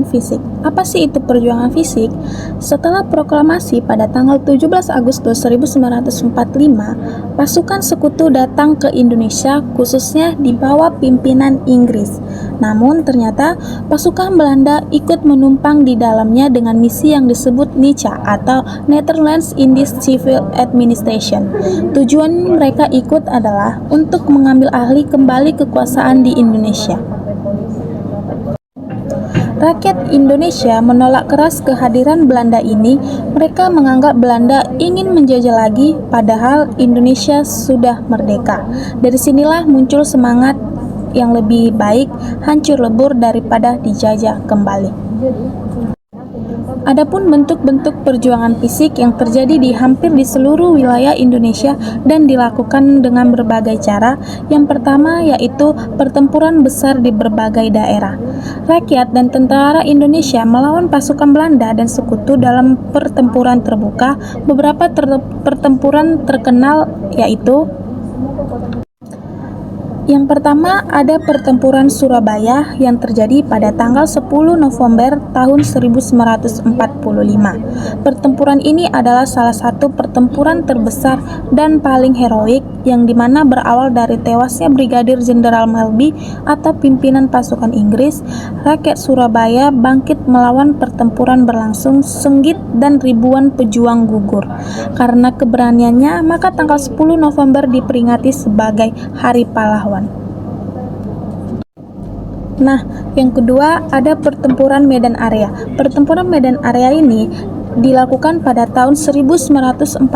perjuangan fisik. Apa sih itu perjuangan fisik? Setelah proklamasi pada tanggal 17 Agustus 1945, pasukan sekutu datang ke Indonesia khususnya di bawah pimpinan Inggris. Namun ternyata pasukan Belanda ikut menumpang di dalamnya dengan misi yang disebut NICA atau Netherlands Indies Civil Administration. Tujuan mereka ikut adalah untuk mengambil alih kembali kekuasaan di Indonesia. Rakyat Indonesia menolak keras kehadiran Belanda ini. Mereka menganggap Belanda ingin menjajah lagi, padahal Indonesia sudah merdeka. Dari sinilah muncul semangat yang lebih baik hancur lebur daripada dijajah kembali. Adapun bentuk-bentuk perjuangan fisik yang terjadi di hampir di seluruh wilayah Indonesia dan dilakukan dengan berbagai cara. Yang pertama yaitu pertempuran besar di berbagai daerah. Rakyat dan tentara Indonesia melawan pasukan Belanda dan sekutu dalam pertempuran terbuka. Beberapa pertempuran terkenal yaitu: yang pertama ada pertempuran Surabaya yang terjadi pada tanggal 10 November tahun 1945. Pertempuran ini adalah salah satu pertempuran terbesar dan paling heroik yang dimana berawal dari tewasnya Brigadir Jenderal Melby atau pimpinan pasukan Inggris. Rakyat Surabaya bangkit melawan pertempuran berlangsung sengit dan ribuan pejuang gugur. Karena keberaniannya, maka tanggal 10 November diperingati sebagai Hari Pahlawan. Nah, yang kedua ada pertempuran Medan Area. Pertempuran Medan Area ini dilakukan pada tahun 1945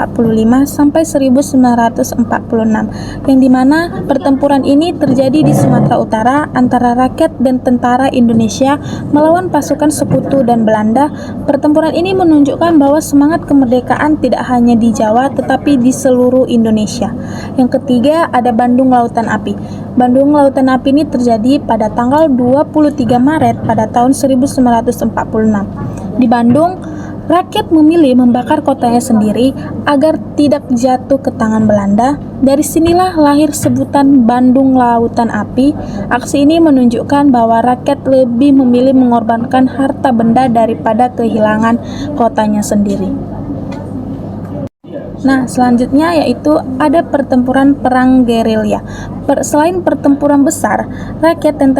sampai 1946, yang dimana pertempuran ini terjadi di Sumatera Utara antara rakyat dan tentara Indonesia melawan pasukan sekutu dan Belanda. Pertempuran ini menunjukkan bahwa semangat kemerdekaan tidak hanya di Jawa tetapi di seluruh Indonesia. Yang ketiga ada Bandung Lautan Api. Bandung Lautan Api ini terjadi pada tanggal 23 Maret pada tahun 1946. Di Bandung, rakyat memilih membakar kotanya sendiri agar tidak jatuh ke tangan Belanda. Dari sinilah lahir sebutan Bandung Lautan Api. Aksi ini menunjukkan bahwa rakyat lebih memilih mengorbankan harta benda daripada kehilangan kotanya sendiri. Nah, selanjutnya yaitu ada pertempuran perang gerilya. Selain pertempuran besar, rakyat dan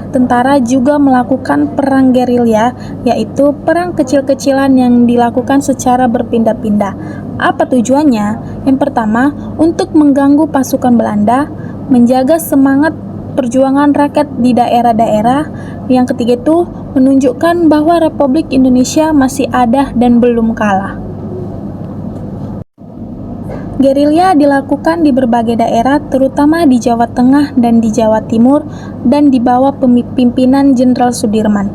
tentara juga melakukan perang gerilya, yaitu perang kecil-kecilan yang dilakukan secara berpindah-pindah. Apa tujuannya? Yang pertama, untuk mengganggu pasukan Belanda, menjaga semangat perjuangan rakyat di daerah-daerah. Yang ketiga itu menunjukkan bahwa Republik Indonesia masih ada dan belum kalah. Gerilya dilakukan di berbagai daerah, terutama di Jawa Tengah dan di Jawa Timur, dan di bawah pimpinan Jenderal Sudirman.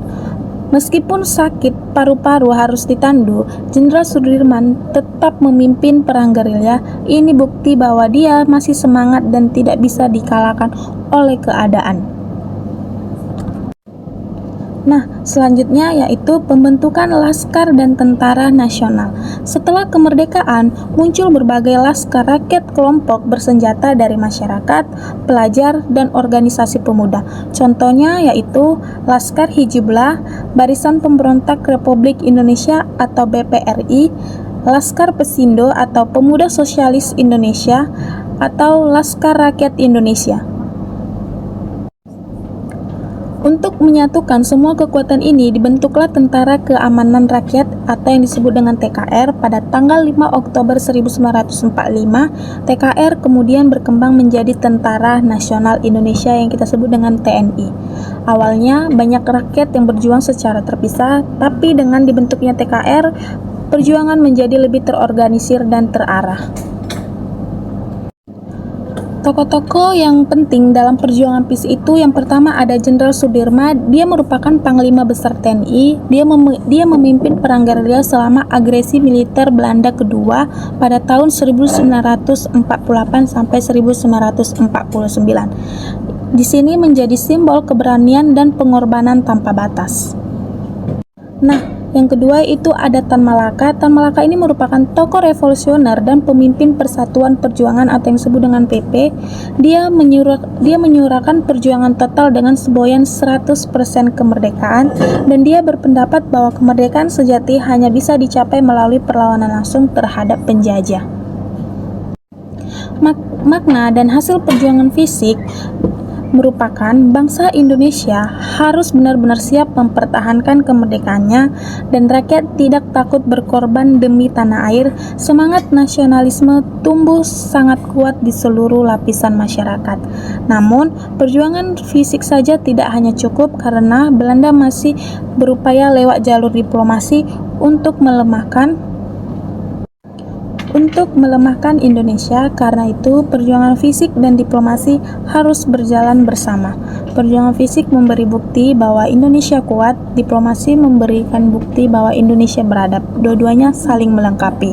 Meskipun sakit paru-paru harus ditandu, Jenderal Sudirman tetap memimpin perang gerilya. Ini bukti bahwa dia masih semangat dan tidak bisa dikalahkan oleh keadaan. Nah, selanjutnya yaitu pembentukan Laskar dan Tentara Nasional. Setelah kemerdekaan, muncul berbagai laskar rakyat kelompok bersenjata dari masyarakat, pelajar, dan organisasi pemuda. Contohnya yaitu Laskar Hizbullah, Barisan Pemberontak Republik Indonesia atau BPRI, Laskar Pesindo atau Pemuda Sosialis Indonesia, atau Laskar Rakyat Indonesia. Untuk menyatukan semua kekuatan ini, dibentuklah Tentara Keamanan Rakyat atau yang disebut dengan TKR pada tanggal 5 Oktober 1945. TKR kemudian berkembang menjadi Tentara Nasional Indonesia yang kita sebut dengan TNI. Awalnya banyak rakyat yang berjuang secara terpisah, tapi dengan dibentuknya TKR, perjuangan menjadi lebih terorganisir dan terarah. Tokoh-tokoh yang penting dalam perjuangan PIS itu yang pertama ada Jenderal Sudirman. Dia merupakan Panglima Besar TNI. Dia memimpin perang gerilya selama agresi militer Belanda kedua pada tahun 1948 sampai 1949. Di sini menjadi simbol keberanian dan pengorbanan tanpa batas. Nah, Yang kedua itu ada Tan Malaka. Tan Malaka ini merupakan tokoh revolusioner dan pemimpin Persatuan Perjuangan atau yang disebut dengan PP. Dia menyuarakan perjuangan total dengan semboyan 100% kemerdekaan, dan dia berpendapat bahwa kemerdekaan sejati hanya bisa dicapai melalui perlawanan langsung terhadap penjajah. Makna dan hasil perjuangan fisik merupakan bangsa Indonesia harus benar-benar siap mempertahankan kemerdekaannya dan rakyat tidak takut berkorban demi tanah air. Semangat nasionalisme tumbuh sangat kuat di seluruh lapisan masyarakat. Namun, perjuangan fisik saja tidak hanya cukup karena Belanda masih berupaya lewat jalur diplomasi untuk melemahkan Indonesia. Karena itu, perjuangan fisik dan diplomasi harus berjalan bersama. Perjuangan fisik memberi bukti bahwa Indonesia kuat, diplomasi memberikan bukti bahwa Indonesia beradab. Dua-duanya saling melengkapi.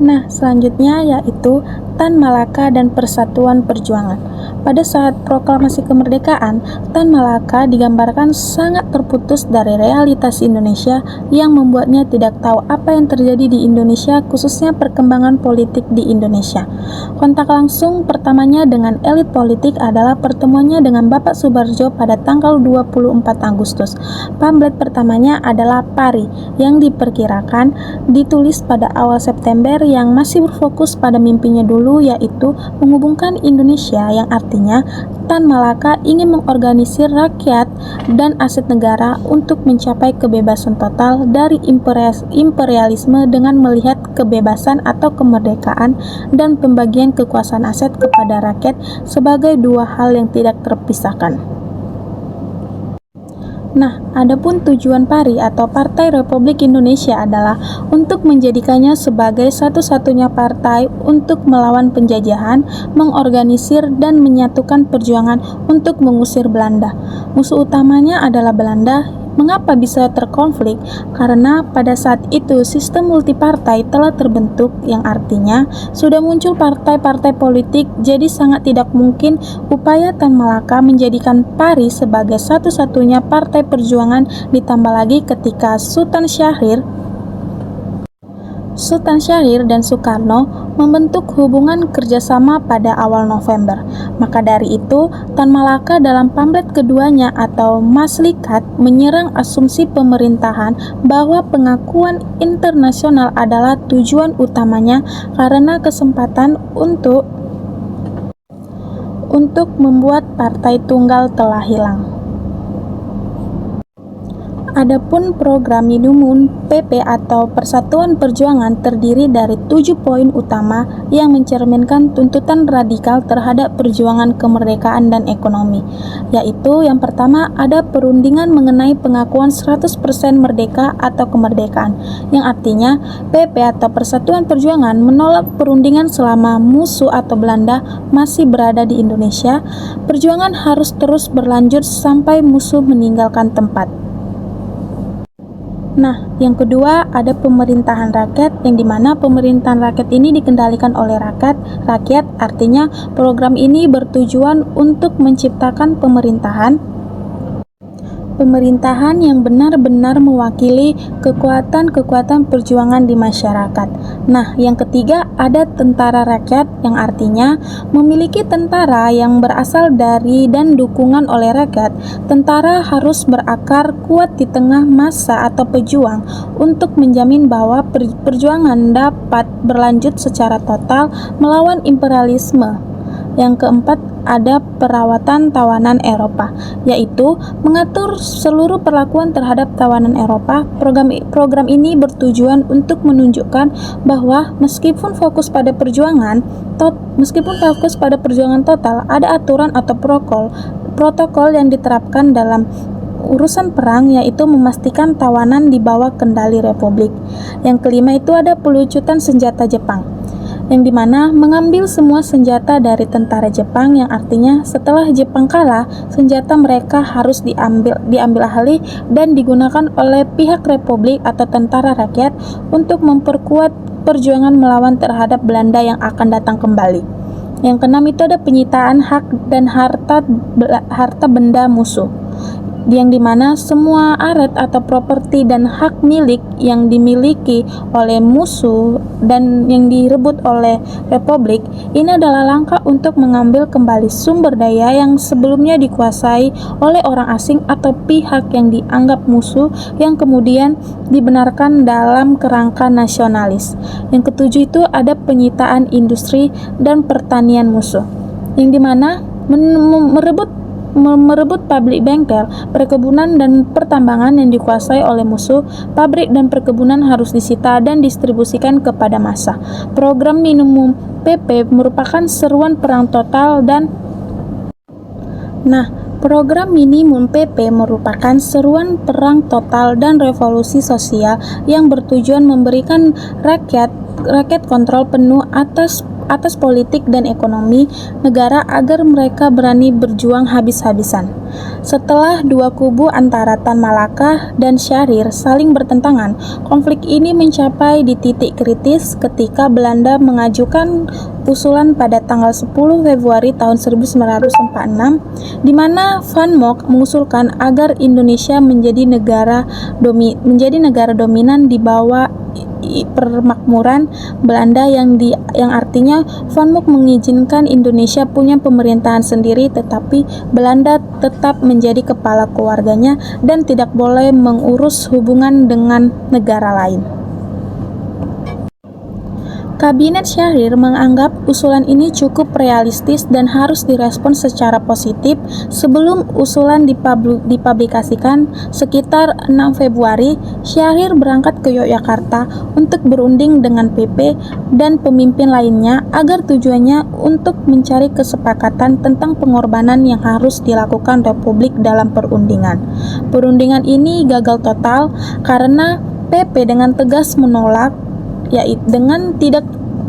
Nah, selanjutnya yaitu Tan Malaka dan Persatuan Perjuangan. Pada saat proklamasi kemerdekaan, Tan Malaka digambarkan sangat terputus dari realitas Indonesia yang membuatnya tidak tahu apa yang terjadi di Indonesia, khususnya perkembangan politik di Indonesia. Kontak langsung pertamanya dengan elit politik adalah pertemuannya dengan Bapak Subarjo pada tanggal 24 Agustus. Pamflet pertamanya adalah Pari yang diperkirakan ditulis pada awal September, yang masih berfokus pada mimpinya dulu, yaitu menghubungkan Indonesia, yang artinya Tan Malaka ingin mengorganisir rakyat dan aset negara untuk mencapai kebebasan total dari imperialisme dengan melihat kebebasan atau kemerdekaan dan pembagian kekuasaan aset kepada rakyat sebagai dua hal yang tidak terpisahkan. Nah, adapun tujuan Pari atau Partai Republik Indonesia adalah untuk menjadikannya sebagai satu-satunya partai untuk melawan penjajahan, mengorganisir dan menyatukan perjuangan untuk mengusir Belanda. Musuh utamanya adalah Belanda. Mengapa bisa terkonflik? Karena pada saat itu sistem multipartai telah terbentuk, yang artinya sudah muncul partai-partai politik, jadi sangat tidak mungkin upaya Tan Malaka menjadikan Pari sebagai satu-satunya partai perjuangan, ditambah lagi ketika Sultan Syahrir dan Soekarno membentuk hubungan kerjasama pada awal November. Maka dari itu, Tan Malaka dalam pamflet keduanya atau Maslikat menyerang asumsi pemerintahan bahwa pengakuan internasional adalah tujuan utamanya karena kesempatan untuk membuat partai tunggal telah hilang. Adapun program minimum PP atau Persatuan Perjuangan terdiri dari 7 poin utama yang mencerminkan tuntutan radikal terhadap perjuangan kemerdekaan dan ekonomi, yaitu yang pertama ada perundingan mengenai pengakuan 100% merdeka atau kemerdekaan, yang artinya PP atau Persatuan Perjuangan menolak perundingan selama musuh atau Belanda masih berada di Indonesia. Perjuangan harus terus berlanjut sampai musuh meninggalkan tempat. Nah, yang kedua ada pemerintahan rakyat, yang dimana pemerintahan rakyat ini dikendalikan oleh rakyat, artinya program ini bertujuan untuk menciptakan pemerintahan yang benar-benar mewakili kekuatan-kekuatan perjuangan di masyarakat. Nah, yang ketiga ada tentara rakyat, yang artinya memiliki tentara yang berasal dari dan dukungan oleh rakyat. Tentara harus berakar kuat di tengah massa atau pejuang untuk menjamin bahwa perjuangan dapat berlanjut secara total melawan imperialisme. Yang keempat ada perawatan tawanan Eropa, yaitu mengatur seluruh perlakuan terhadap tawanan Eropa. Program ini bertujuan untuk menunjukkan bahwa meskipun fokus pada perjuangan total, ada aturan atau protokol yang diterapkan dalam urusan perang, yaitu memastikan tawanan di bawah kendali Republik. Yang kelima itu ada pelucutan senjata Jepang, yang dimana mengambil semua senjata dari tentara Jepang, yang artinya setelah Jepang kalah, senjata mereka harus diambil alih dan digunakan oleh pihak Republik atau tentara rakyat untuk memperkuat perjuangan melawan terhadap Belanda yang akan datang kembali. Yang keenam itu ada penyitaan hak dan harta benda musuh. yang dimana semua aret atau properti dan hak milik yang dimiliki oleh musuh dan yang direbut oleh Republik ini adalah langkah untuk mengambil kembali sumber daya yang sebelumnya dikuasai oleh orang asing atau pihak yang dianggap musuh yang kemudian dibenarkan dalam kerangka nasionalis. Yang ketujuh itu ada penyitaan industri dan pertanian musuh, yang dimana merebut pabrik bengkel, perkebunan dan pertambangan yang dikuasai oleh musuh. Pabrik dan perkebunan harus disita dan distribusikan kepada massa. Program minimum PP merupakan seruan perang total Program minimum PP merupakan seruan perang total dan revolusi sosial yang bertujuan memberikan rakyat kontrol penuh atas politik dan ekonomi negara agar mereka berani berjuang habis-habisan. Setelah dua kubu antara Tan Malaka dan Syahrir saling bertentangan, konflik ini mencapai di titik kritis ketika Belanda mengajukan usulan pada tanggal 10 Februari tahun 1946, di mana Van Mock mengusulkan agar Indonesia menjadi negara dominan di bawah permakmuran Belanda yang artinya Van Mock mengizinkan Indonesia punya pemerintahan sendiri, tetapi Belanda tetap menjadi kepala keluarganya dan tidak boleh mengurus hubungan dengan negara lain. Kabinet Syahrir menganggap usulan ini cukup realistis dan harus direspon secara positif. Sebelum usulan dipublikasikan sekitar 6 Februari, Syahrir berangkat ke Yogyakarta untuk berunding dengan PP dan pemimpin lainnya agar tujuannya untuk mencari kesepakatan tentang pengorbanan yang harus dilakukan Republik dalam perundingan. Perundingan ini gagal total karena PP dengan tegas menolak,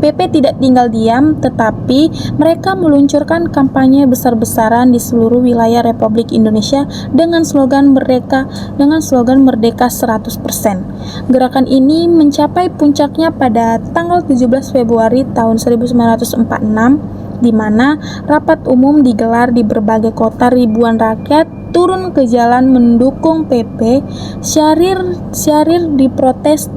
PP tidak tinggal diam, tetapi mereka meluncurkan kampanye besar-besaran di seluruh wilayah Republik Indonesia dengan slogan Merdeka 100%. Gerakan ini mencapai puncaknya pada tanggal 17 Februari tahun 1946, di mana rapat umum digelar di berbagai kota. Ribuan rakyat turun ke jalan mendukung PP. Syahrir diprotes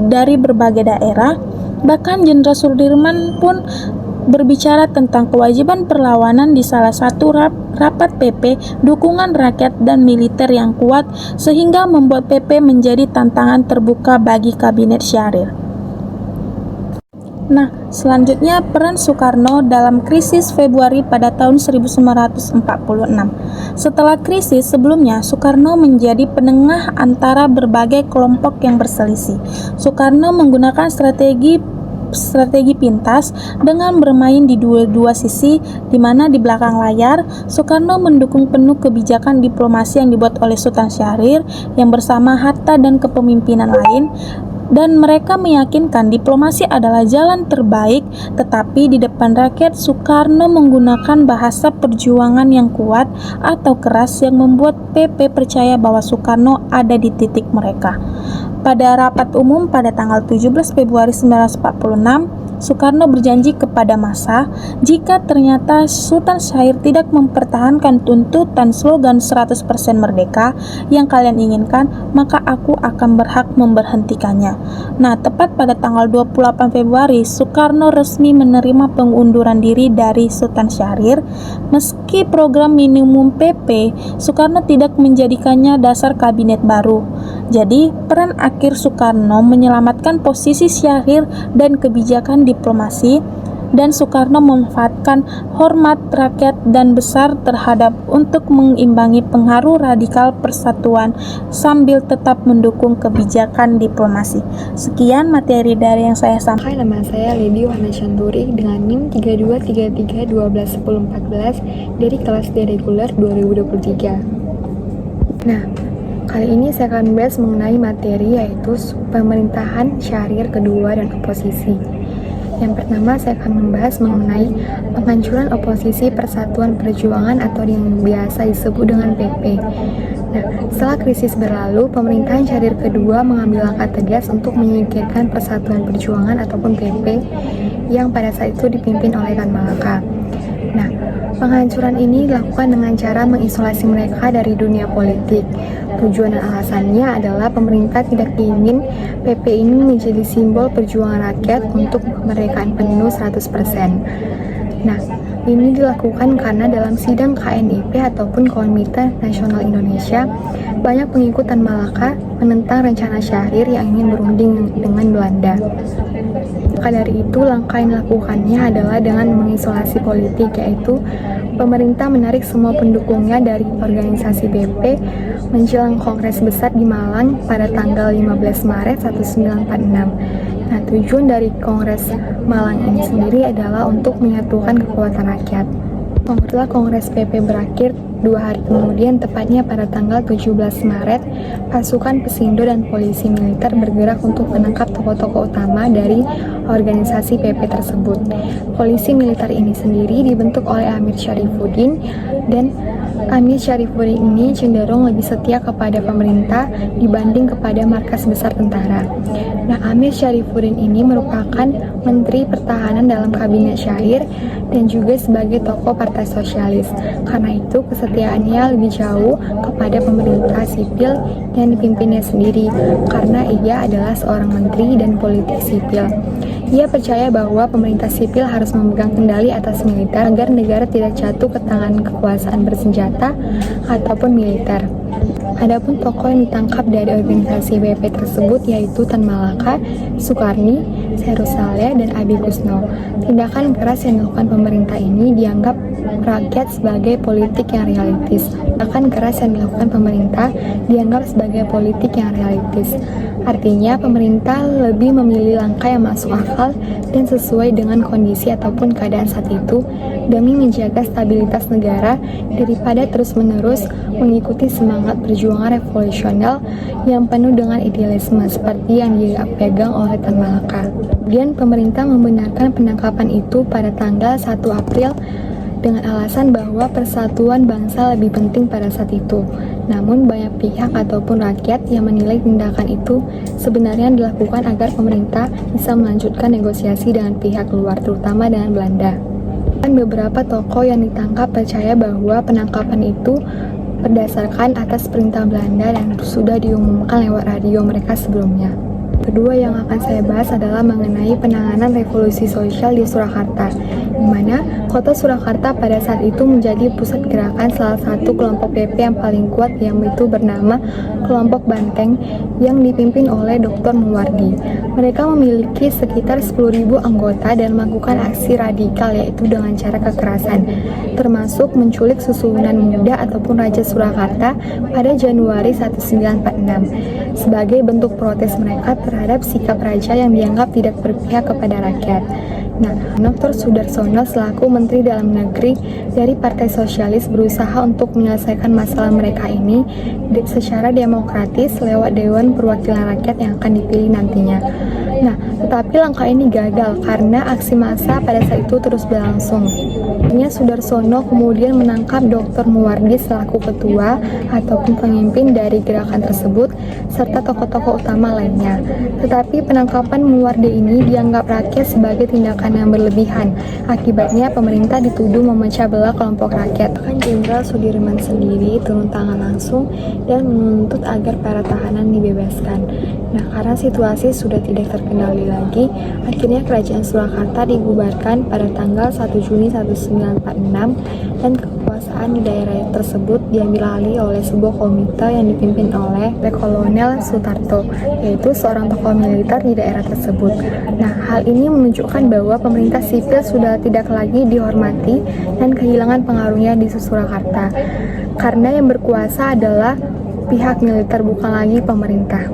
dari berbagai daerah. Bahkan Jenderal Sudirman pun berbicara tentang kewajiban perlawanan di salah satu rapat PP, dukungan rakyat dan militer yang kuat, sehingga membuat PP menjadi tantangan terbuka bagi Kabinet Syahrir. Selanjutnya peran Soekarno dalam krisis Februari pada tahun 1946. Setelah krisis sebelumnya, Soekarno menjadi penengah antara berbagai kelompok yang berselisih. Soekarno menggunakan strategi pintas dengan bermain di dua sisi, di mana di belakang layar Soekarno mendukung penuh kebijakan diplomasi yang dibuat oleh Sultan Syahrir yang bersama Hatta dan kepemimpinan lain, dan mereka meyakinkan diplomasi adalah jalan terbaik. Tetapi di depan rakyat, Soekarno menggunakan bahasa perjuangan yang kuat atau keras yang membuat PP percaya bahwa Soekarno ada di titik mereka. Pada rapat umum pada tanggal 17 Februari 1946, Soekarno berjanji kepada massa, jika ternyata Sultan Syahrir tidak mempertahankan tuntutan slogan 100% merdeka yang kalian inginkan, maka aku akan berhak memberhentikannya. Tepat pada tanggal 28 Februari, Soekarno resmi menerima pengunduran diri dari Sultan Syahrir. Meski program minimum PP, Soekarno tidak menjadikannya dasar kabinet baru. Jadi, peran akhir Soekarno menyelamatkan posisi Syahrir dan kebijakan diplomasi, dan Soekarno memanfaatkan hormat rakyat dan besar terhadap untuk mengimbangi pengaruh radikal persatuan sambil tetap mendukung kebijakan diplomasi. Sekian materi dari yang saya sampaikan. Hai, nama saya Lady Wana Chanturi dengan NIM 3233121014 dari kelas D reguler 2023. Kali ini saya akan membahas mengenai materi yaitu pemerintahan Syahrir kedua dan oposisi. Yang pertama, saya akan membahas mengenai penghancuran oposisi Persatuan Perjuangan atau yang biasa disebut dengan PP. Setelah krisis berlalu, pemerintahan Syahrir kedua mengambil langkah tegas untuk menyingkirkan Persatuan Perjuangan ataupun PP yang pada saat itu dipimpin oleh Tan Malaka. Penghancuran ini dilakukan dengan cara mengisolasi mereka dari dunia politik. Tujuan dan alasannya adalah pemerintah tidak ingin PP ini menjadi simbol perjuangan rakyat untuk kemerdekaan penuh 100%. Nah, ini dilakukan karena dalam sidang KNIP ataupun Komite Nasional Indonesia, banyak pengikut Tan Malaka menentang rencana Syahrir yang ingin berunding dengan Belanda. Maka dari itu, langkah yang dilakukannya adalah dengan mengisolasi politik, yaitu pemerintah menarik semua pendukungnya dari organisasi BP menjelang Kongres Besar di Malang pada tanggal 15 Maret 1946. Nah, tujuan dari Kongres Malang ini sendiri adalah untuk menyatukan kekuatan rakyat. Setelah Kongres PP berakhir, 2 hari kemudian, tepatnya pada tanggal 17 Maret, pasukan Pesindo dan polisi militer bergerak untuk menangkap tokoh-tokoh utama dari organisasi PP tersebut. Polisi militer ini sendiri dibentuk oleh Amir Syarifuddin, dan Amir Syarifuddin ini cenderung lebih setia kepada pemerintah dibanding kepada markas besar tentara. Nah, Amir Syarifuddin ini merupakan Menteri Pertahanan dalam Kabinet Syahrir dan juga sebagai tokoh Partai Sosialis. Karena itu, kesetiaannya lebih jauh kepada pemerintah sipil yang dipimpinnya sendiri, karena ia adalah seorang menteri dan politik sipil. Ia percaya bahwa pemerintah sipil harus memegang kendali atas militer agar negara tidak jatuh ke tangan kekuasaan bersenjata ataupun militer. Adapun tokoh yang ditangkap dari organisasi BP tersebut yaitu Tan Malaka, Sukarni, Seru Saleh, dan Abi Kusno. Tindakan keras yang dilakukan pemerintah ini dianggap rakyat sebagai politik yang realistis. Tindakan keras yang dilakukan pemerintah dianggap sebagai politik yang realistis. Artinya, pemerintah lebih memilih langkah yang masuk akal dan sesuai dengan kondisi ataupun keadaan saat itu demi menjaga stabilitas negara daripada terus-menerus mengikuti semangat perjuangan revolusional yang penuh dengan idealisme seperti yang dipegang oleh Tan Malaka. Kemudian pemerintah membenarkan penangkapan itu pada tanggal 1 April dengan alasan bahwa persatuan bangsa lebih penting pada saat itu. Namun banyak pihak ataupun rakyat yang menilai tindakan itu sebenarnya dilakukan agar pemerintah bisa melanjutkan negosiasi dengan pihak luar, terutama dengan Belanda. Dan beberapa tokoh yang ditangkap percaya bahwa penangkapan itu berdasarkan atas perintah Belanda dan sudah diumumkan lewat radio mereka sebelumnya. Kedua yang akan saya bahas adalah mengenai penanganan revolusi sosial di Surakarta, di mana kota Surakarta pada saat itu menjadi pusat gerakan salah satu kelompok PP yang paling kuat, yang itu bernama Kelompok Banteng yang dipimpin oleh Dr. Muwardi. Mereka memiliki sekitar 10.000 anggota dan melakukan aksi radikal, yaitu dengan cara kekerasan, termasuk menculik Susuhunan Muda ataupun Raja Surakarta pada Januari 1946 sebagai bentuk protes mereka terhadap sikap raja yang dianggap tidak berpihak kepada rakyat. Nah, Dr. Sudarsono selaku Menteri Dalam Negeri dari Partai Sosialis berusaha untuk menyelesaikan masalah mereka ini secara demokratis lewat Dewan Perwakilan Rakyat yang akan dipilih nantinya. Nah, tetapi langkah ini gagal karena aksi massa pada saat itu terus berlangsung. Akhirnya Sudarsono kemudian menangkap Dr. Muwardi selaku ketua ataupun pemimpin dari gerakan tersebut serta tokoh-tokoh utama lainnya. Tetapi penangkapan Muwardi ini dianggap rakyat sebagai tindakan yang berlebihan. Akibatnya pemerintah dituduh memecah belah kelompok rakyat. Bahkan Jenderal Sudirman sendiri turun tangan langsung dan menuntut agar para tahanan dibebaskan. Nah, karena situasi sudah tidak terkendali lagi, akhirnya Kerajaan Surakarta dibubarkan pada tanggal 1 Juni 1946 dan kekuasaan di daerah tersebut diambil alih oleh sebuah komite yang dipimpin oleh Kolonel Sutarto, yaitu seorang tokoh militer di daerah tersebut. Nah, hal ini menunjukkan bahwa pemerintah sipil sudah tidak lagi dihormati dan kehilangan pengaruhnya di Surakarta, karena yang berkuasa adalah pihak militer, bukan lagi pemerintah.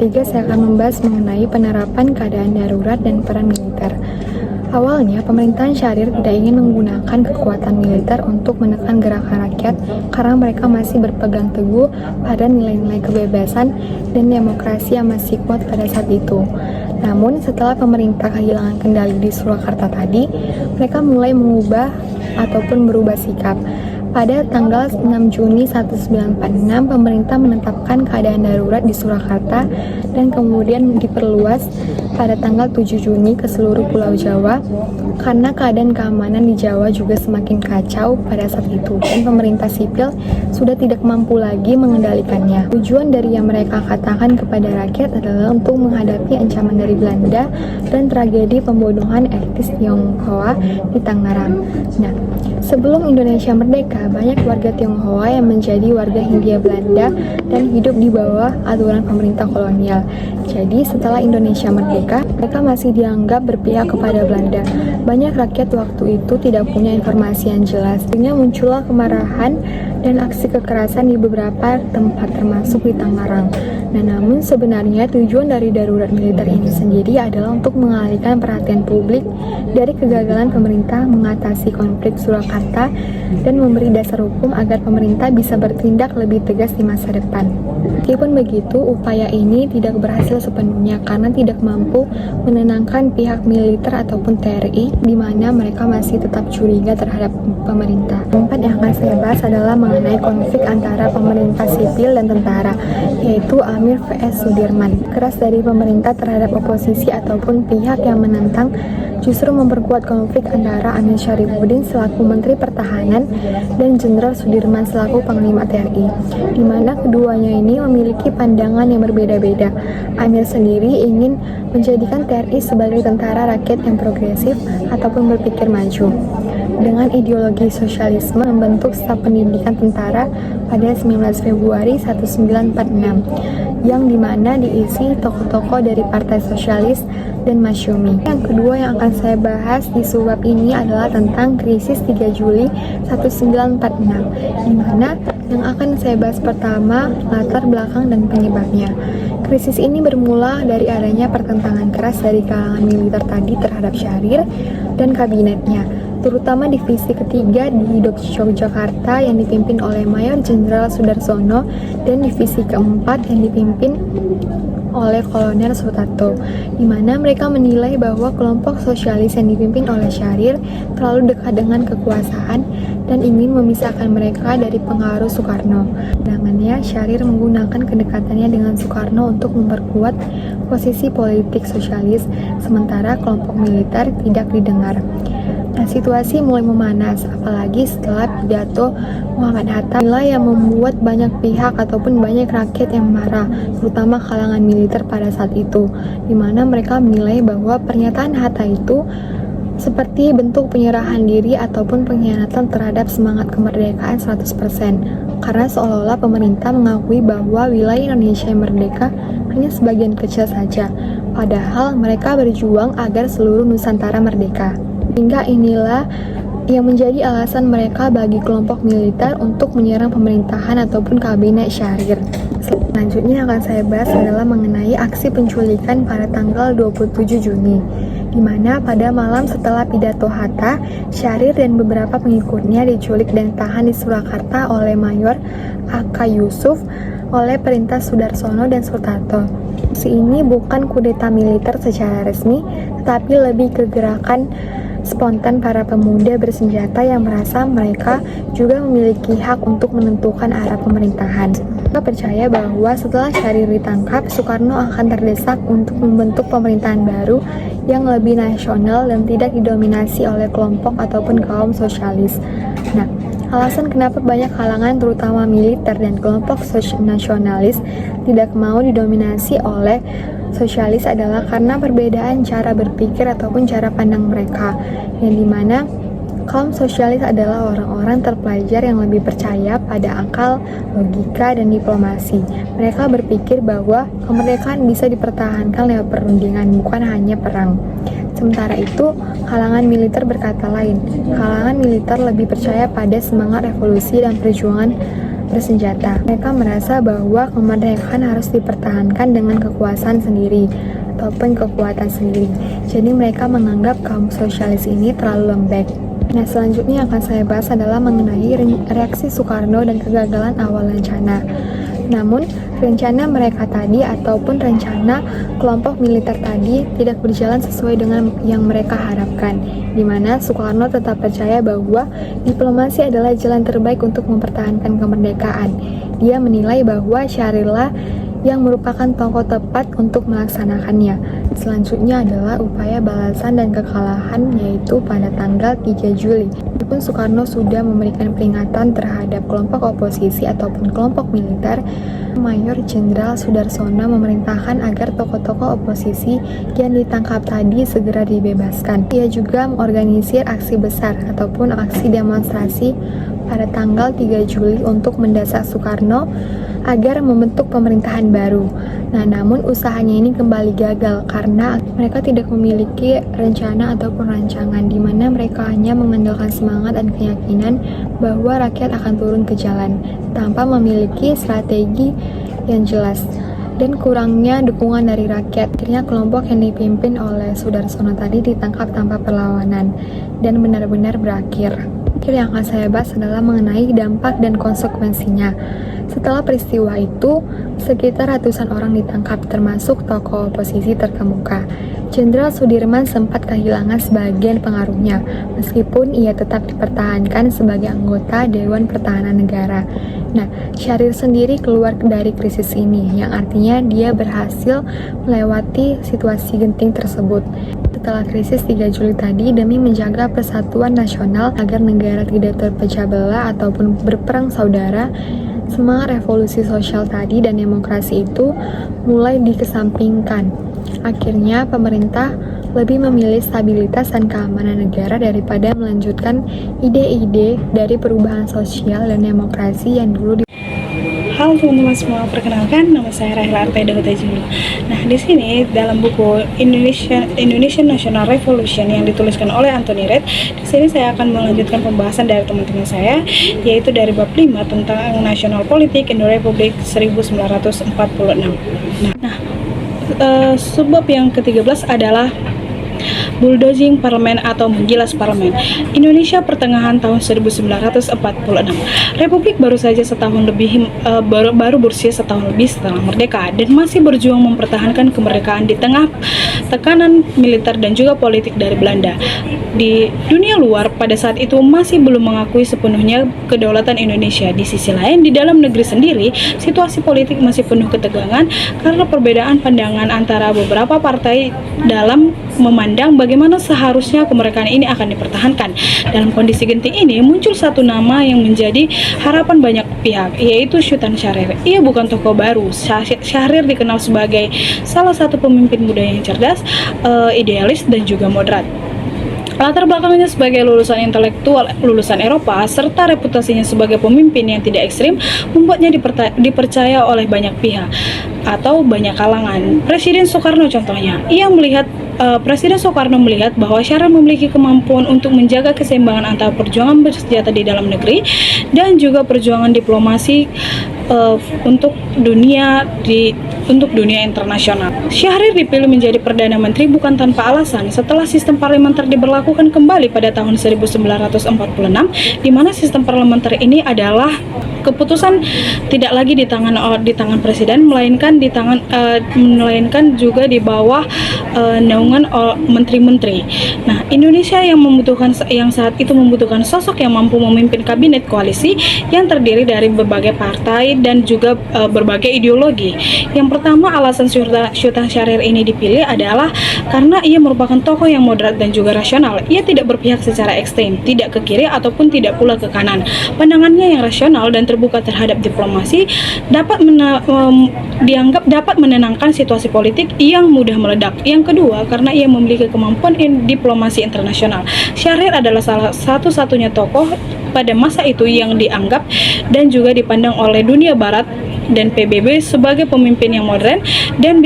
Ketiga, saya akan membahas mengenai penerapan keadaan darurat dan peran militer. Awalnya, pemerintahan Syahrir tidak ingin menggunakan kekuatan militer untuk menekan gerakan rakyat karena mereka masih berpegang teguh pada nilai-nilai kebebasan dan demokrasi yang masih kuat pada saat itu. Namun, setelah pemerintah kehilangan kendali di Surakarta tadi, mereka mulai mengubah ataupun berubah sikap. Pada tanggal 6 Juni 1946, pemerintah menetapkan keadaan darurat di Surakarta dan kemudian diperluas pada tanggal 7 Juni ke seluruh Pulau Jawa karena keadaan keamanan di Jawa juga semakin kacau pada saat itu dan pemerintah sipil sudah tidak mampu lagi mengendalikannya. Tujuan dari yang mereka katakan kepada rakyat adalah untuk menghadapi ancaman dari Belanda dan tragedi pembunuhan etnis Tionghoa di Tangerang. Nah, sebelum Indonesia merdeka, banyak warga Tionghoa yang menjadi warga Hindia Belanda dan hidup di bawah aturan pemerintah kolonial. Jadi setelah Indonesia merdeka, mereka masih dianggap berpihak kepada Belanda. Banyak rakyat waktu itu tidak punya informasi yang jelas, sehingga muncullah kemarahan dan aksi kekerasan di beberapa tempat termasuk di Tangerang. Nah, namun sebenarnya tujuan dari darurat militer ini sendiri adalah untuk mengalihkan perhatian publik dari kegagalan pemerintah mengatasi konflik Surakarta dan memberi dasar hukum agar pemerintah bisa bertindak lebih tegas di masa depan. Meskipun begitu, upaya ini tidak berhasil sepenuhnya karena tidak mampu menenangkan pihak militer ataupun TNI di mana mereka masih tetap curiga terhadap pemerintah. Tempat yang akan saya bahas adalah mengenai konflik antara pemerintah sipil dan tentara, yaitu Amir vs Sudirman. Keras dari pemerintah terhadap oposisi ataupun pihak yang menentang justru memperkuat konflik antara Amir Syarifuddin selaku Menteri Pertahanan dan Jenderal Sudirman selaku Panglima TNI, di mana keduanya ini memiliki pandangan yang berbeda-beda. Amir sendiri ingin menjadikan TNI sebagai tentara rakyat yang progresif ataupun berpikir maju. Dengan ideologi sosialisme membentuk staf pendidikan tentara pada 19 Februari 1946 yang dimana diisi tokoh-tokoh dari Partai Sosialis dan Masyumi. Yang kedua yang akan saya bahas di subbab ini adalah tentang krisis 3 Juli 1946, di mana yang akan saya bahas pertama latar belakang dan penyebabnya. Krisis ini bermula dari adanya pertentangan keras dari kalangan militer tadi terhadap Syahrir dan kabinetnya, terutama divisi ketiga di Yogyakarta yang dipimpin oleh Mayor Jenderal Sudarsono dan divisi keempat yang dipimpin oleh Kolonel Sutarto, di mana mereka menilai bahwa kelompok sosialis yang dipimpin oleh Syahrir terlalu dekat dengan kekuasaan dan ingin memisahkan mereka dari pengaruh Soekarno. Dengannya, Syahrir menggunakan kedekatannya dengan Soekarno untuk memperkuat posisi politik sosialis, sementara kelompok militer tidak didengar. Nah, situasi mulai memanas, apalagi setelah pidato Muhammad Hatta yang membuat banyak pihak ataupun banyak rakyat yang marah, terutama kalangan militer pada saat itu, di mana mereka menilai bahwa pernyataan Hatta itu seperti bentuk penyerahan diri ataupun pengkhianatan terhadap semangat kemerdekaan 100%, karena seolah-olah pemerintah mengakui bahwa wilayah Indonesia yang merdeka hanya sebagian kecil saja, padahal mereka berjuang agar seluruh Nusantara merdeka. Hingga inilah yang menjadi alasan mereka bagi kelompok militer untuk menyerang pemerintahan ataupun kabinet Syahrir. Selanjutnya yang akan saya bahas adalah mengenai aksi penculikan pada tanggal 27 Juni, di mana pada malam setelah pidato Hatta, Syahrir dan beberapa pengikutnya diculik dan ditahan di Surakarta oleh Mayor A.K. Yusuf oleh perintah Sudarsono dan Sutarto. Aksi ini bukan kudeta militer secara resmi, tetapi lebih ke gerakan spontan para pemuda bersenjata yang merasa mereka juga memiliki hak untuk menentukan arah pemerintahan. Mereka percaya bahwa setelah Syahrir ditangkap, Soekarno akan terdesak untuk membentuk pemerintahan baru yang lebih nasional dan tidak didominasi oleh kelompok ataupun kaum sosialis. Nah, alasan kenapa banyak kalangan terutama militer dan kelompok nasionalis tidak mau didominasi oleh sosialis adalah karena perbedaan cara berpikir ataupun cara pandang mereka, yang dimana kaum sosialis adalah orang-orang terpelajar yang lebih percaya pada akal, logika, dan diplomasi. Mereka berpikir bahwa kemerdekaan bisa dipertahankan lewat perundingan, bukan hanya perang. Sementara itu, kalangan militer berkata lain. Kalangan militer lebih percaya pada semangat revolusi dan perjuangan bersenjata. Mereka merasa bahwa kemerdekaan harus dipertahankan dengan kekuasaan sendiri ataupun kekuatan sendiri. Jadi mereka menganggap kaum sosialis ini terlalu lembek. Nah, selanjutnya yang akan saya bahas adalah mengenai reaksi Soekarno dan kegagalan awal rencana. Namun, rencana mereka tadi ataupun rencana kelompok militer tadi tidak berjalan sesuai dengan yang mereka harapkan, di mana Soekarno tetap percaya bahwa diplomasi adalah jalan terbaik untuk mempertahankan kemerdekaan. Dia menilai bahwa Syahrirlah yang merupakan tokoh tepat untuk melaksanakannya. Selanjutnya adalah upaya balasan dan kekalahan, yaitu pada tanggal 3 Juli. Meskipun Soekarno sudah memberikan peringatan terhadap kelompok oposisi ataupun kelompok militer, Mayor Jenderal Sudarsono memerintahkan agar tokoh-tokoh oposisi yang ditangkap tadi segera dibebaskan. Ia juga mengorganisir aksi besar ataupun aksi demonstrasi pada tanggal 3 Juli untuk mendesak Soekarno agar membentuk pemerintahan baru. Nah, namun usahanya ini kembali gagal karena mereka tidak memiliki rencana ataupun rancangan, di mana mereka hanya mengandalkan semangat dan keyakinan bahwa rakyat akan turun ke jalan tanpa memiliki strategi yang jelas dan kurangnya dukungan dari rakyat. Akhirnya kelompok yang dipimpin oleh Sudarsono tadi ditangkap tanpa perlawanan dan benar-benar berakhir. Yang akan saya bahas adalah mengenai dampak dan konsekuensinya. Setelah peristiwa itu, sekitar ratusan orang ditangkap, termasuk tokoh oposisi terkemuka. Jenderal Sudirman sempat kehilangan sebagian pengaruhnya, meskipun ia tetap dipertahankan sebagai anggota Dewan Pertahanan Negara. Nah, Syahrir sendiri keluar dari krisis ini, yang artinya dia berhasil melewati situasi genting tersebut. Setelah krisis 3 Juli tadi, demi menjaga persatuan nasional agar negara tidak terpecah belah ataupun berperang saudara, semangat revolusi sosial tadi dan demokrasi itu mulai dikesampingkan. Akhirnya pemerintah lebih memilih stabilitas dan keamanan negara daripada melanjutkan ide-ide dari perubahan sosial dan demokrasi yang dulu Halo teman-teman semua, perkenalkan nama saya Rahila Artaida Hutajulu. Nah, di sini dalam buku Indonesian National Revolution yang dituliskan oleh Anthony Reid, di sini saya akan melanjutkan pembahasan dari teman-teman saya, yaitu dari bab 5 tentang nasional politik Indo Republik 1946. Nah, subbab yang ke-13 adalah bulldozing parlemen atau menggilas parlemen. Indonesia pertengahan tahun 1946. Republik baru saja setahun lebih baru berusia setahun lebih setelah merdeka dan masih berjuang mempertahankan kemerdekaan di tengah tekanan militer dan juga politik dari Belanda. Di dunia luar pada saat itu masih belum mengakui sepenuhnya kedaulatan Indonesia. Di sisi lain, di dalam negeri sendiri, situasi politik masih penuh ketegangan karena perbedaan pandangan antara beberapa partai dalam memandang bagaimana seharusnya kemerdekaan ini akan dipertahankan. Dalam kondisi genting ini muncul satu nama yang menjadi harapan banyak pihak, yaitu Sultan Syahrir. Ia bukan tokoh baru. Syahrir dikenal sebagai salah satu pemimpin muda yang cerdas, idealis dan juga moderat. Latar belakangnya sebagai lulusan intelektual lulusan Eropa serta reputasinya sebagai pemimpin yang tidak ekstrim membuatnya dipercaya oleh banyak pihak atau banyak kalangan. Presiden Soekarno contohnya, Presiden Soekarno melihat bahwa Syahrir memiliki kemampuan untuk menjaga keseimbangan antara perjuangan bersenjata di dalam negeri dan juga perjuangan diplomasi untuk dunia internasional. Syahrir dipilih menjadi Perdana Menteri bukan tanpa alasan. Setelah sistem parlementer diberlakukan kembali pada tahun 1946, di mana sistem parlementer ini adalah keputusan tidak lagi di tangan presiden, melainkan juga di bawah naungan menteri-menteri. Nah, Indonesia yang saat itu membutuhkan sosok yang mampu memimpin kabinet koalisi yang terdiri dari berbagai partai dan juga berbagai ideologi. Yang pertama, alasan Sultan Syahrir ini dipilih adalah karena ia merupakan tokoh yang moderat dan juga rasional. Ia tidak berpihak secara ekstrem, tidak ke kiri ataupun tidak pula ke kanan. Pandangannya yang rasional dan terbuka terhadap diplomasi dianggap dapat menenangkan situasi politik yang mudah meledak. Yang kedua, karena ia memiliki kemampuan diplomasi internasional. Syahrir adalah salah satu-satunya tokoh pada masa itu yang dianggap dan juga dipandang oleh dunia barat dan PBB sebagai pemimpin yang modern dan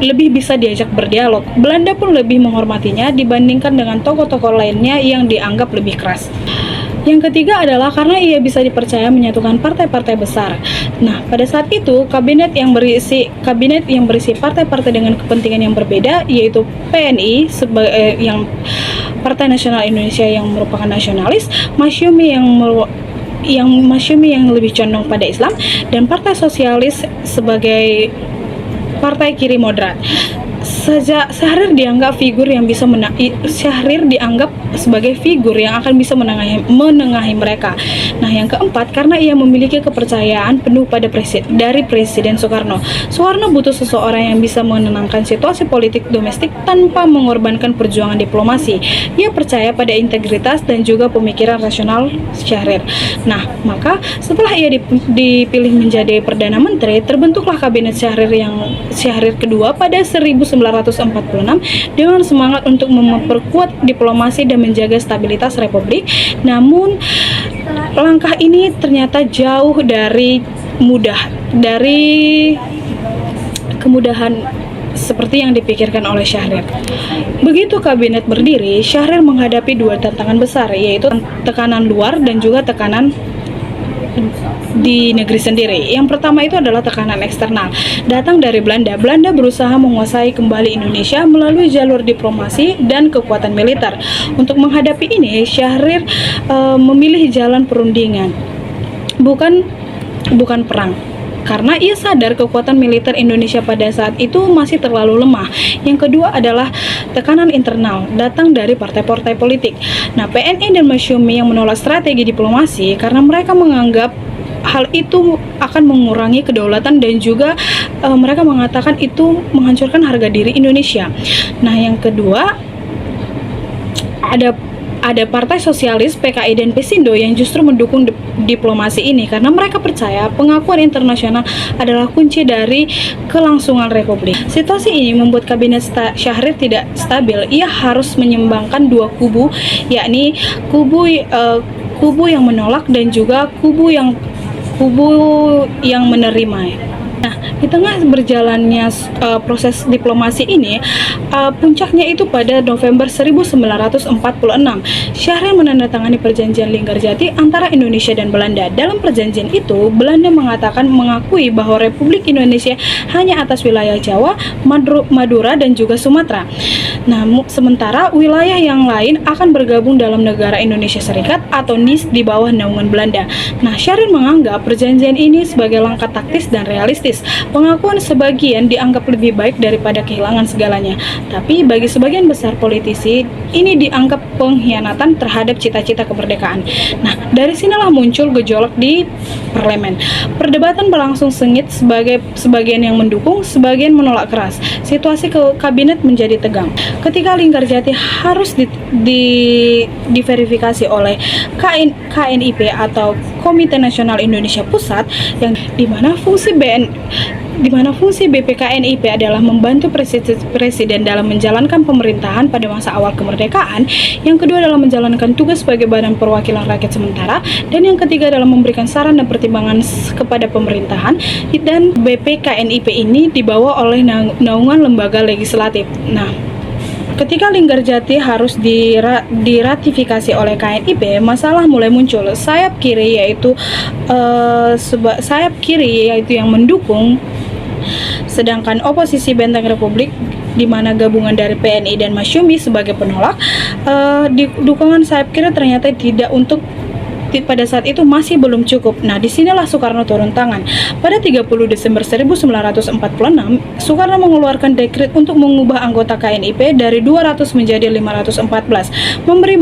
lebih bisa diajak berdialog. Belanda pun lebih menghormatinya dibandingkan dengan tokoh-tokoh lainnya yang dianggap lebih keras. Yang ketiga adalah karena ia bisa dipercaya menyatukan partai-partai besar. Nah, pada saat itu kabinet yang berisi partai-partai dengan kepentingan yang berbeda, yaitu PNI yang Partai Nasional Indonesia yang merupakan nasionalis, Masyumi yang lebih condong pada Islam, dan Partai Sosialis sebagai partai kiri moderat. Syahrir dianggap Syahrir dianggap sebagai figur yang akan bisa menengahi mereka. Nah, yang keempat, karena ia memiliki kepercayaan penuh dari Presiden Soekarno. Soekarno butuh seseorang yang bisa menenangkan situasi politik domestik tanpa mengorbankan perjuangan diplomasi. Ia percaya pada integritas dan juga pemikiran rasional Syahrir. Nah, maka setelah ia dipilih menjadi Perdana Menteri, terbentuklah kabinet Syahrir kedua pada 1946 dengan semangat untuk memperkuat diplomasi dan menjaga stabilitas Republik. Namun, langkah ini ternyata jauh dari kemudahan seperti yang dipikirkan oleh Syahrir. Begitu kabinet berdiri, Syahrir menghadapi dua tantangan besar, yaitu tekanan luar dan juga tekanan di negeri sendiri. Yang pertama itu adalah tekanan eksternal, datang dari Belanda. Belanda berusaha menguasai kembali Indonesia melalui jalur diplomasi dan kekuatan militer. Untuk menghadapi ini, Syahrir memilih jalan perundingan, bukan perang. Karena ia sadar kekuatan militer Indonesia pada saat itu masih terlalu lemah. Yang kedua adalah tekanan internal, datang dari partai-partai politik. Nah, PNI dan Masyumi yang menolak strategi diplomasi karena mereka menganggap hal itu akan mengurangi kedaulatan dan juga mereka mengatakan itu menghancurkan harga diri Indonesia. Nah, yang kedua ada Partai Sosialis, PKI dan Pesindo yang justru mendukung diplomasi ini karena mereka percaya pengakuan internasional adalah kunci dari kelangsungan Republik. Situasi ini membuat kabinet Syahrir tidak stabil. Ia harus menyeimbangkan dua kubu, yakni kubu yang menolak dan juga kubu yang menerima. Nah, di tengah berjalannya proses diplomasi ini, puncaknya itu pada November 1946, Syahrir menandatangani perjanjian Linggarjati antara Indonesia dan Belanda. Dalam perjanjian itu, Belanda mengakui bahwa Republik Indonesia hanya atas wilayah Jawa, Madura, dan juga Sumatera. Nah, sementara wilayah yang lain akan bergabung dalam negara Indonesia Serikat atau NIS di bawah naungan Belanda. Nah, Syahrir menganggap perjanjian ini sebagai langkah taktis dan realistis. Pengakuan sebagian dianggap lebih baik daripada kehilangan segalanya. Tapi bagi sebagian besar politisi, ini dianggap pengkhianatan terhadap cita-cita kemerdekaan. Nah, dari sinilah muncul gejolak di parlemen. Perdebatan berlangsung sengit, sebagian yang mendukung, sebagian menolak keras. Situasi kabinet menjadi tegang. Ketika Linggarjati harus diverifikasi oleh KNIP atau Komite Nasional Indonesia Pusat, yang dimana fungsi BPKNIP adalah membantu presiden dalam menjalankan pemerintahan pada masa awal kemerdekaan, yang kedua adalah menjalankan tugas sebagai badan perwakilan rakyat sementara, dan yang ketiga adalah memberikan saran dan pertimbangan kepada pemerintahan. Dan BPKNIP ini dibawa oleh naungan lembaga legislatif. Nah, ketika Linggarjati harus diratifikasi oleh KNIP, masalah mulai muncul. Sayap kiri yaitu yang mendukung, sedangkan oposisi Benteng Republik di mana gabungan dari PNI dan Masyumi sebagai penolak. Dukungan sayap kiri ternyata pada saat itu masih belum cukup. Nah, disinilah Soekarno turun tangan. Pada 30 Desember 1946, Soekarno mengeluarkan dekret untuk mengubah anggota KNIP dari 200 menjadi 514, memberi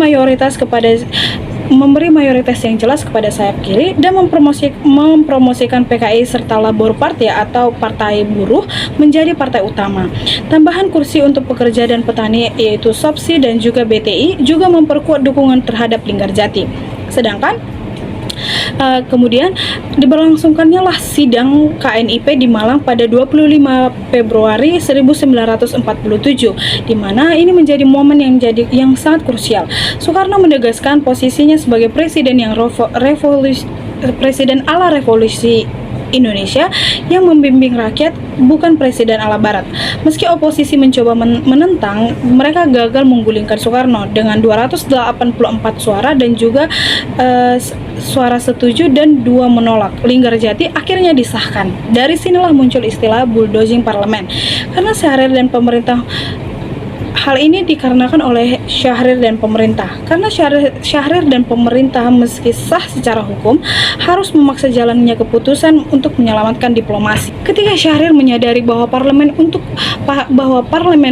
mayoritas yang jelas kepada sayap kiri dan mempromosikan PKI serta Labor Party atau Partai Buruh menjadi partai utama. Tambahan kursi untuk pekerja dan petani yaitu SOPSI dan juga BTI juga memperkuat dukungan terhadap Linggarjati. Sedangkan kemudian diberlangsungkannya lah sidang KNIP di Malang pada 25 Februari 1947, di mana ini menjadi momen yang sangat krusial. Soekarno menegaskan posisinya sebagai presiden presiden ala revolusi Indonesia yang membimbing rakyat, bukan presiden ala barat. Meski oposisi mencoba menentang, mereka gagal menggulingkan Soekarno dengan 284 suara dan juga suara setuju dan 2 menolak. Linggarjati akhirnya disahkan. Dari sinilah muncul istilah bulldozing parlemen. Karena Syahrir dan pemerintah Hal ini dikarenakan oleh Syahrir dan pemerintah. Karena Syahrir dan pemerintah meski sah secara hukum harus memaksa jalannya keputusan untuk menyelamatkan diplomasi. Ketika Syahrir menyadari bahwa parlemen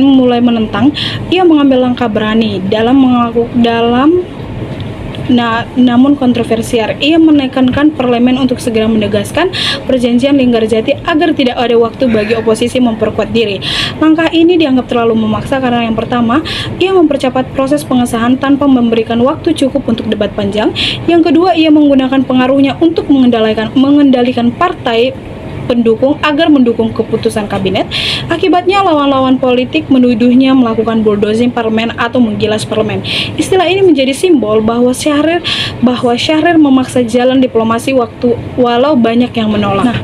mulai menentang, ia mengambil langkah berani namun kontroversial. Ia menekankan parlemen untuk segera menegaskan perjanjian Linggarjati agar tidak ada waktu bagi oposisi memperkuat diri. Langkah ini dianggap terlalu memaksa karena yang pertama, ia mempercepat proses pengesahan tanpa memberikan waktu cukup untuk debat panjang. Yang kedua, ia menggunakan pengaruhnya untuk mengendalikan partai pendukung agar mendukung keputusan kabinet. Akibatnya lawan-lawan politik menuduhnya melakukan bulldozing parlemen atau menggilas parlemen. Istilah ini menjadi simbol bahwa Syahrir memaksa jalan diplomasi walau banyak yang menolak. Nah,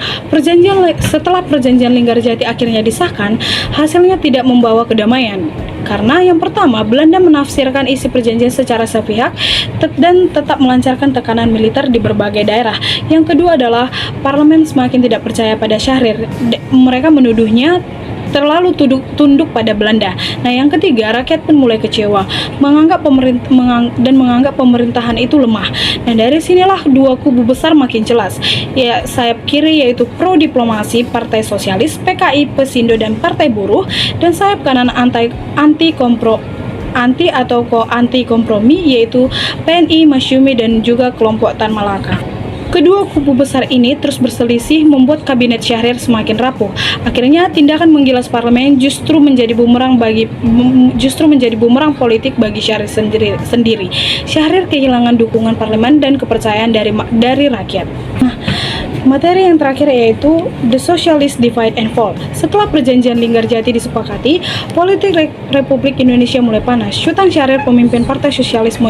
setelah perjanjian Linggarjati akhirnya disahkan, hasilnya tidak membawa kedamaian. Karena yang pertama, Belanda menafsirkan isi perjanjian secara sepihak dan tetap melancarkan tekanan militer di berbagai daerah. Yang kedua adalah parlemen semakin tidak percaya pada Syahrir. Mereka menuduhnya terlalu tunduk pada Belanda. Nah, yang ketiga, rakyat pun mulai kecewa, menganggap pemerintahan itu lemah. Dan dari sinilah dua kubu besar makin jelas. Ya, sayap kiri yaitu pro diplomasi Partai Sosialis, PKI, Pesindo dan Partai Buruh, dan sayap kanan anti kompromi yaitu PNI, Masyumi dan juga kelompok Tan Malaka. Kedua kubu besar ini terus berselisih membuat kabinet Syahrir semakin rapuh. Akhirnya tindakan menggilas parlemen justru menjadi bumerang politik bagi Syahrir sendiri. Syahrir kehilangan dukungan parlemen dan kepercayaan dari rakyat. Nah, materi yang terakhir yaitu The Socialist Divide and Fall. Setelah perjanjian Linggarjati disepakati, politik Republik Indonesia mulai panas. Sultan Syahrir, pemimpin Partai Sosialisme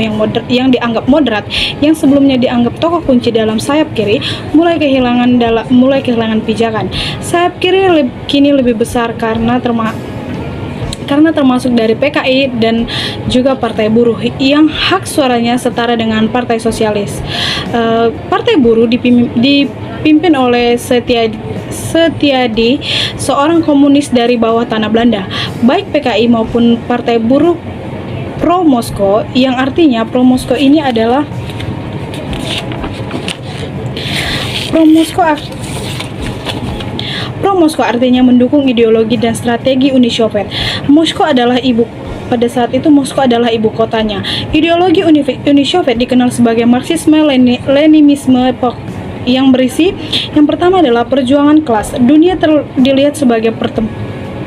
yang dianggap moderat, yang sebelumnya dianggap tokoh kunci dalam sayap kiri, mulai kehilangan pijakan. Sayap kiri kini lebih besar karena termasuk dari PKI dan juga Partai Buruh yang hak suaranya setara dengan Partai Sosialis. Partai Buruh dipimpin oleh Setiadi, seorang komunis dari bawah tanah Belanda. Baik PKI maupun Partai Buruh pro Moskow, yang artinya pro Moskow ini adalah Pro Moskow artinya mendukung ideologi dan strategi Uni Soviet. Pada saat itu Moskow adalah ibu kotanya. Ideologi Uni Soviet dikenal sebagai Marxisme-Leninisme yang berisi yang pertama adalah perjuangan kelas. Dunia dilihat sebagai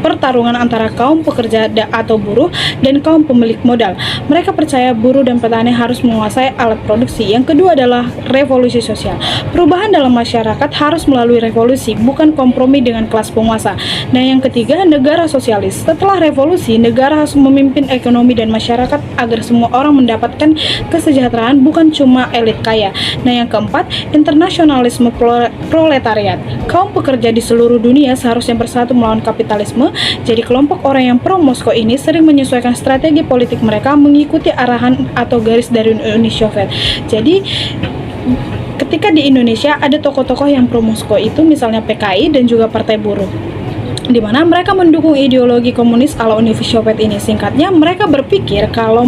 pertarungan antara kaum pekerja atau buruh dan kaum pemilik modal. Mereka percaya buruh dan petani harus menguasai alat produksi. Yang kedua adalah revolusi sosial. Perubahan dalam masyarakat harus melalui revolusi, bukan kompromi dengan kelas penguasa. Nah, yang ketiga, negara sosialis. Setelah revolusi, negara harus memimpin ekonomi dan masyarakat agar semua orang mendapatkan kesejahteraan, bukan cuma elit kaya. Nah, yang keempat, internasionalisme proletariat. Kaum pekerja di seluruh dunia seharusnya bersatu melawan kapitalisme. Jadi kelompok orang yang pro Moskow ini sering menyesuaikan strategi politik mereka mengikuti arahan atau garis dari Uni Soviet. Jadi ketika di Indonesia ada tokoh-tokoh yang pro Moskow itu misalnya PKI dan juga Partai Buruh, di mana mereka mendukung ideologi komunis ala Uni Soviet ini. Singkatnya, mereka berpikir kalau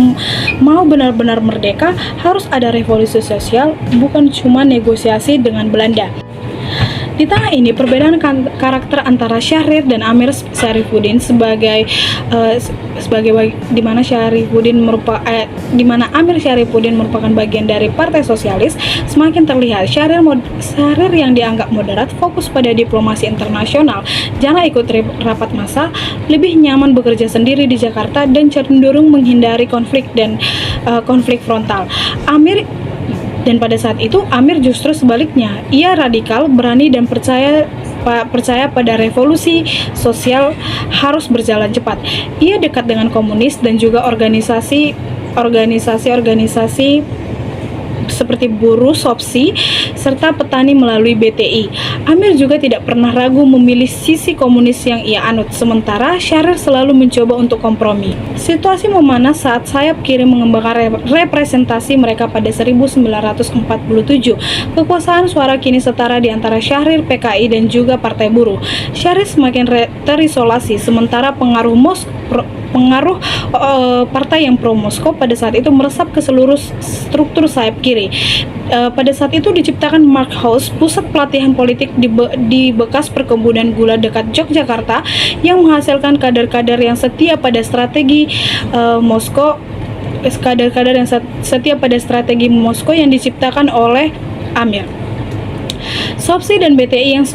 mau benar-benar merdeka harus ada revolusi sosial, bukan cuma negosiasi dengan Belanda. Di tengah ini, perbedaan karakter antara Syahrir dan Amir Syarifuddin di mana Amir Syarifuddin merupakan bagian dari Partai Sosialis semakin terlihat. Syahrir yang dianggap moderat fokus pada diplomasi internasional, jarang ikut rapat massa, lebih nyaman bekerja sendiri di Jakarta dan cenderung menghindari konflik frontal. Dan pada saat itu, Amir justru sebaliknya. Ia radikal, berani, dan percaya pada revolusi sosial harus berjalan cepat. Ia dekat dengan komunis dan juga organisasi seperti buruh, SOPSI, serta petani melalui BTI. Amir juga tidak pernah ragu memilih sisi komunis yang ia anut, sementara Syahrir selalu mencoba untuk kompromi. Situasi memanas saat sayap kiri mengembangkan representasi mereka pada 1947. Kekuasaan suara kini setara di antara Syahrir, PKI, dan juga Partai Buruh. Syahrir semakin terisolasi, sementara pengaruh pengaruh partai yang pro Moskow pada saat itu meresap ke seluruh struktur sayap kiri. Pada saat itu diciptakan Mark House, pusat pelatihan politik di bekas perkebunan gula dekat Yogyakarta, yang menghasilkan kader-kader yang setia pada strategi Moskow yang diciptakan oleh Amir. SOPSI dan BTI yang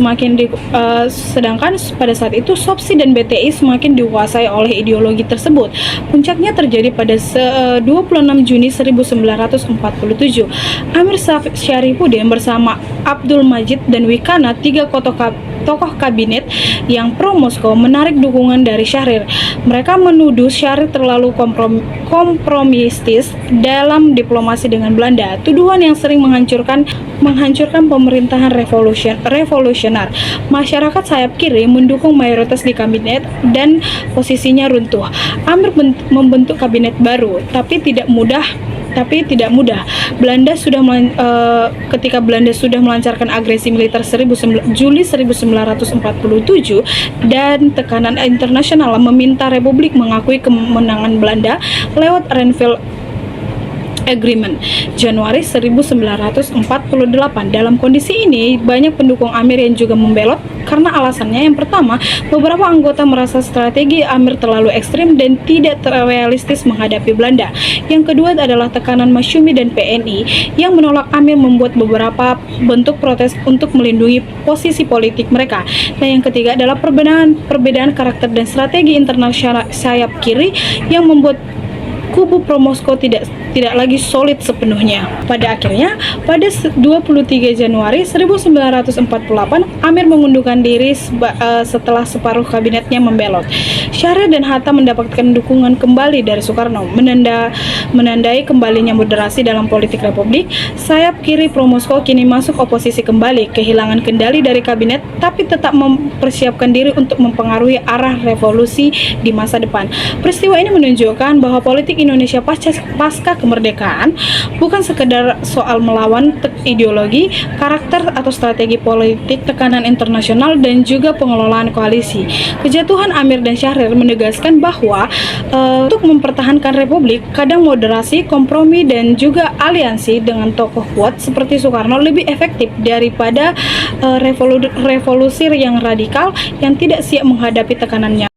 sedangkan pada saat itu SOPSI dan BTI semakin dikuasai oleh ideologi tersebut. Puncaknya terjadi pada 26 Juni 1947. Amir Syarifuddin bersama Abdul Majid dan Wikana, tiga tokoh kabinet yang pro Moskow, menarik dukungan dari Syahrir. Mereka menuduh Syahrir terlalu kompromistis dalam diplomasi dengan Belanda, tuduhan yang sering menghancurkan pemerintahan revolusioner. Masyarakat sayap kiri mendukung mayoritas di kabinet dan posisinya runtuh. Amir membentuk kabinet baru, tapi tidak mudah. Ketika Belanda sudah melancarkan agresi militer Juli 1947 dan tekanan internasional meminta Republik mengakui kemenangan Belanda lewat Renville Agreement Januari 1948. Dalam kondisi ini, banyak pendukung Amir yang juga membelot karena alasannya. Yang pertama, beberapa anggota merasa strategi Amir terlalu ekstrim dan tidak realistis menghadapi Belanda. Yang kedua adalah tekanan Masyumi dan PNI yang menolak Amir membuat beberapa bentuk protes untuk melindungi posisi politik mereka. Dan yang ketiga adalah perbedaan karakter dan strategi internasional sayap kiri yang membuat kubu pro Moskow tidak lagi solid sepenuhnya. Pada akhirnya, pada 23 Januari 1948, Amir mengundurkan diri setelah separuh kabinetnya membelot. Syahrir dan Hatta mendapatkan dukungan kembali dari Soekarno, menandai kembalinya moderasi dalam politik Republik. Sayap kiri pro Moskow kini masuk oposisi kembali, kehilangan kendali dari kabinet, tapi tetap mempersiapkan diri untuk mempengaruhi arah revolusi di masa depan. Peristiwa ini menunjukkan bahwa politik Indonesia pasca kemerdekaan bukan sekedar soal melawan ideologi, karakter atau strategi politik, tekanan internasional, dan juga pengelolaan koalisi. Kejatuhan Amir dan Syahrir menegaskan bahwa untuk mempertahankan Republik, kadang moderasi, kompromi, dan juga aliansi dengan tokoh kuat seperti Soekarno lebih efektif daripada revolusi yang radikal yang tidak siap menghadapi tekanannya.